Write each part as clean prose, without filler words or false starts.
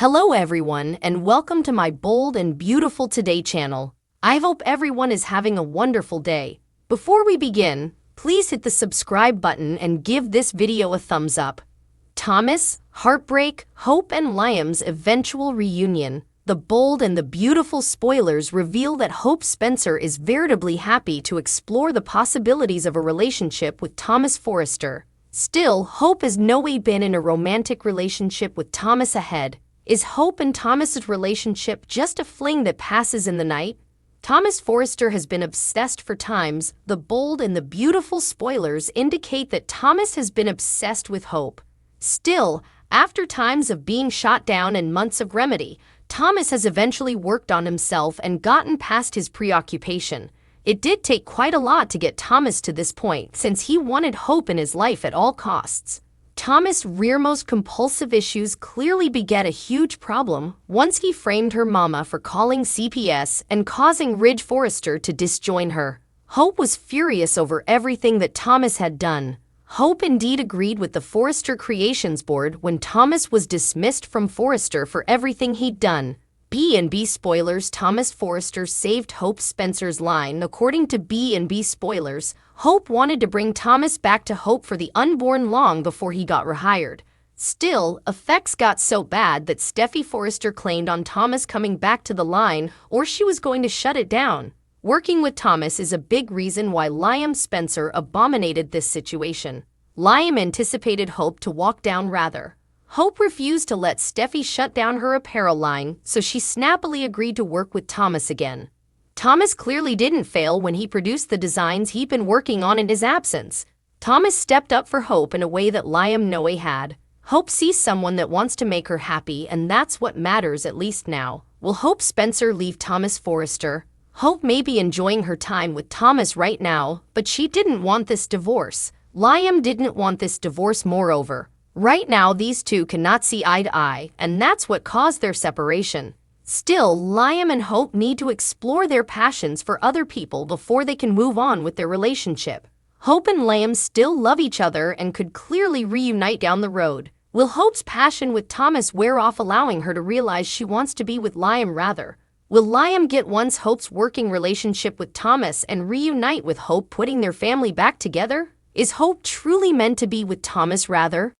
Hello everyone and welcome to my bold and beautiful today channel. I hope everyone is having a wonderful day. Before we begin, please hit the subscribe button and give this video a thumbs up. Thomas, Heartbreak, Hope and Liam's eventual reunion. The bold and the beautiful spoilers reveal that Hope Spencer is veritably happy to explore the possibilities of a relationship with Thomas Forrester. Still, Hope has no way been in a romantic relationship with Thomas ahead. Is Hope and Thomas's relationship just a fling that passes in the night? Thomas Forrester has been obsessed for times. The bold and the beautiful spoilers indicate that Thomas has been obsessed with Hope. Still, after times of being shot down and months of remedy, Thomas has eventually worked on himself and gotten past his preoccupation. It did take quite a lot to get Thomas to this point, since he wanted Hope in his life at all costs. Thomas' rearmost compulsive issues clearly beget a huge problem once he framed her mama for calling CPS and causing Ridge Forrester to disjoin her. Hope was furious over everything that Thomas had done. Hope indeed agreed with the Forrester Creations Board when Thomas was dismissed from Forrester for everything he'd done. B&B spoilers. Thomas Forrester saved Hope Spencer's line. According to B&B spoilers, Hope wanted to bring Thomas back to Hope for the unborn long before he got rehired. Still, effects got so bad that Steffi Forrester claimed on Thomas coming back to the line or she was going to shut it down. Working with Thomas is a big reason why Liam Spencer abominated this situation. Liam anticipated Hope to walk down rather. Hope refused to let Steffi shut down her apparel line, so she snappily agreed to work with Thomas again. Thomas clearly didn't fail when he produced the designs he'd been working on in his absence. Thomas stepped up for Hope in a way that Liam no way had. Hope sees someone that wants to make her happy, and that's what matters, at least now. Will Hope Spencer leave Thomas Forrester? Hope may be enjoying her time with Thomas right now, but she didn't want this divorce. Liam didn't want this divorce moreover. Right now, these two cannot see eye to eye, and that's what caused their separation. Still, Liam and Hope need to explore their passions for other people before they can move on with their relationship. Hope and Liam still love each other and could clearly reunite down the road. Will Hope's passion with Thomas wear off, allowing her to realize she wants to be with Liam rather? Will Liam get once Hope's working relationship with Thomas and reunite with Hope, putting their family back together? Is Hope truly meant to be with Thomas rather?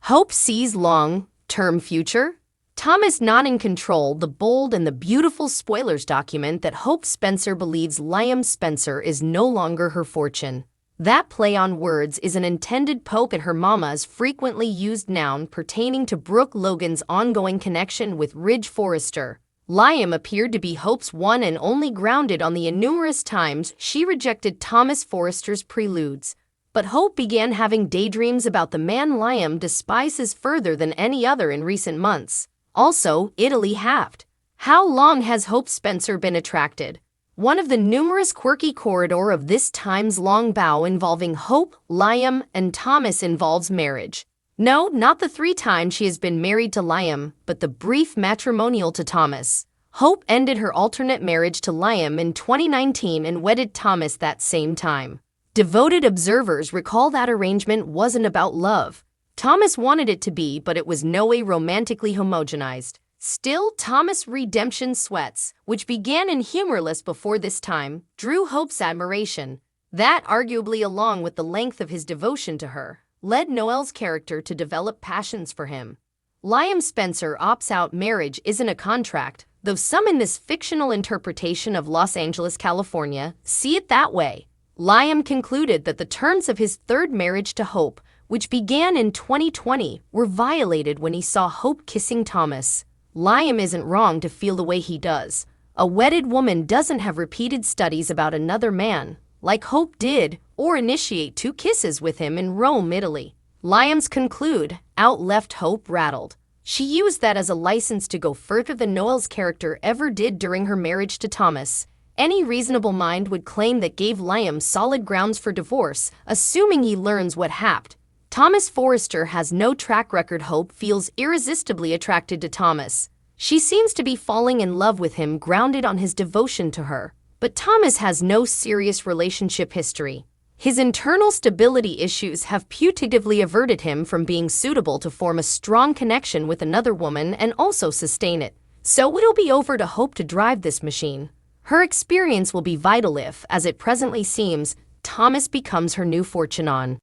Hope sees long-term future? Thomas not in control. The bold and the beautiful spoilers document that Hope Spencer believes Liam Spencer is no longer her fortune. That play on words is an intended poke at her mama's frequently used noun pertaining to Brooke Logan's ongoing connection with Ridge Forrester. Liam appeared to be Hope's one and only, grounded on the numerous times she rejected Thomas Forrester's preludes. But Hope began having daydreams about the man Liam despises further than any other in recent months. Also, Italy halved. How long has Hope Spencer been attracted? One of the numerous quirky corridor of this time's long bow involving Hope, Liam, and Thomas involves marriage. No, not the 3 times she has been married to Liam, but the brief matrimonial to Thomas. Hope ended her alternate marriage to Liam in 2019 and wedded Thomas that same time. Devoted observers recall that arrangement wasn't about love. Thomas wanted it to be, but it was no way romantically homogenized. Still, Thomas' redemption sweats, which began in Humorless before this time, drew Hope's admiration. That, arguably along with the length of his devotion to her, led Noel's character to develop passions for him. Liam Spencer opts out. Marriage isn't a contract, though some in this fictional interpretation of Los Angeles, California, see it that way. Liam concluded that the terms of his third marriage to Hope, which began in 2020, were violated when he saw Hope kissing Thomas. Liam isn't wrong to feel the way he does. A wedded woman doesn't have repeated studies about another man, like Hope did, or initiate 2 kisses with him in Rome, Italy. Liam's conclude out left Hope rattled. She used that as a license to go further than Noel's character ever did during her marriage to Thomas. Any reasonable mind would claim that gave Liam solid grounds for divorce, assuming he learns what happened. Thomas Forrester has no track record. Hope feels irresistibly attracted to Thomas. She seems to be falling in love with him, grounded on his devotion to her. But Thomas has no serious relationship history. His internal stability issues have putatively averted him from being suitable to form a strong connection with another woman and also sustain it. So it'll be over to Hope to drive this machine. Her experience will be vital if, as it presently seems, Thomas becomes her new fortune on.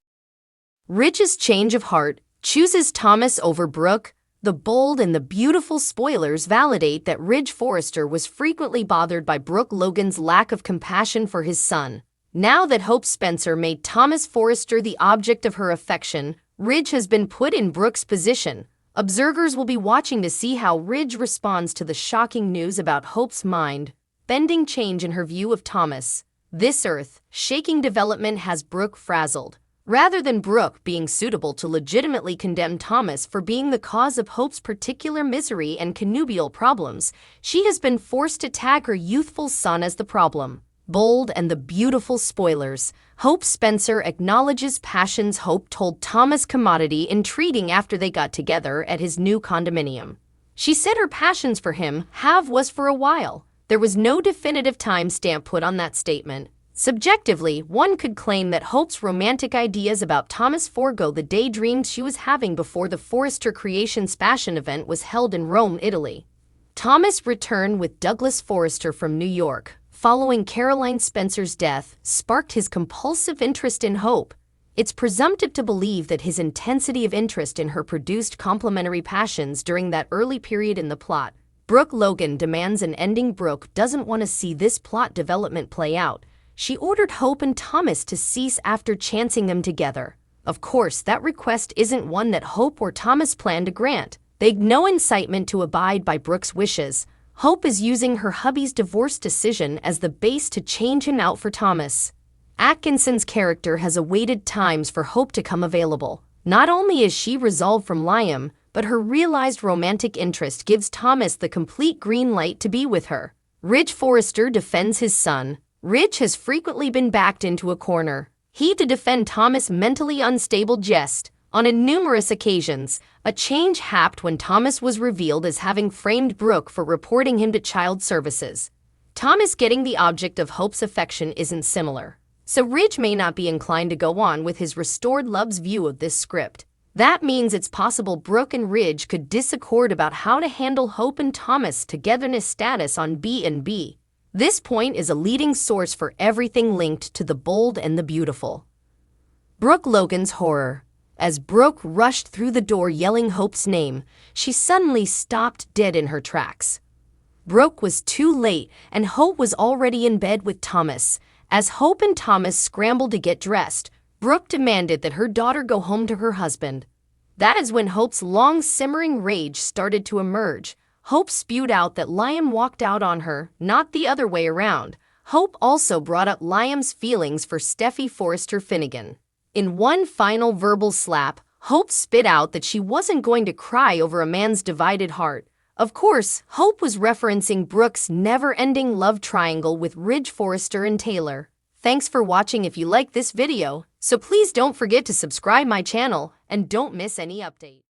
Ridge's change of heart chooses Thomas over Brooke. The bold and the beautiful spoilers validate that Ridge Forrester was frequently bothered by Brooke Logan's lack of compassion for his son. Now that Hope Spencer made Thomas Forrester the object of her affection, Ridge has been put in Brooke's position. Observers will be watching to see how Ridge responds to the shocking news about Hope's mind-bending change in her view of Thomas. This earth-shaking development has Brooke frazzled. Rather than Brooke being suitable to legitimately condemn Thomas for being the cause of Hope's particular misery and connubial problems, she has been forced to tag her youthful son as the problem. Bold and the beautiful spoilers. Hope Spencer acknowledges passions Hope told Thomas commodity entreating after they got together at his new condominium. She said her passions for him was for a while. There was no definitive time stamp put on that statement. Subjectively, one could claim that Hope's romantic ideas about Thomas forego the daydreams she was having before the Forrester Creations fashion event was held in Rome, Italy. Thomas' return with Douglas Forrester from New York, following Caroline Spencer's death, sparked his compulsive interest in Hope. It's presumptive to believe that his intensity of interest in her produced complementary passions during that early period in the plot. Brooke Logan demands an ending. Brooke doesn't want to see this plot development play out. She ordered Hope and Thomas to cease after chancing them together. Of course, that request isn't one that Hope or Thomas plan to grant. They've no incitement to abide by Brooke's wishes. Hope is using her hubby's divorce decision as the base to change him out for Thomas. Atkinson's character has awaited times for Hope to come available. Not only is she resolved from Liam, but her realized romantic interest gives Thomas the complete green light to be with her. Ridge Forrester defends his son. Ridge has frequently been backed into a corner. He to defend Thomas' mentally unstable jest. On numerous occasions, a change happened when Thomas was revealed as having framed Brooke for reporting him to child services. Thomas getting the object of Hope's affection isn't similar. So Ridge may not be inclined to go on with his restored love's view of this script. That means it's possible Brooke and Ridge could disaccord about how to handle Hope and Thomas' togetherness status on B&B. This point is a leading source for everything linked to the bold and the beautiful. Brooke Logan's horror. As Brooke rushed through the door yelling Hope's name, she suddenly stopped dead in her tracks. Brooke was too late, and Hope was already in bed with Thomas. As Hope and Thomas scrambled to get dressed, Brooke demanded that her daughter go home to her husband. That is when Hope's long-simmering rage started to emerge. Hope spewed out that Liam walked out on her, not the other way around. Hope also brought up Liam's feelings for Steffi Forrester Finnegan. In one final verbal slap, Hope spit out that she wasn't going to cry over a man's divided heart. Of course, Hope was referencing Brooke's never-ending love triangle with Ridge Forrester and Taylor. Thanks for watching. If you like this video, so please don't forget to subscribe my channel and don't miss any update.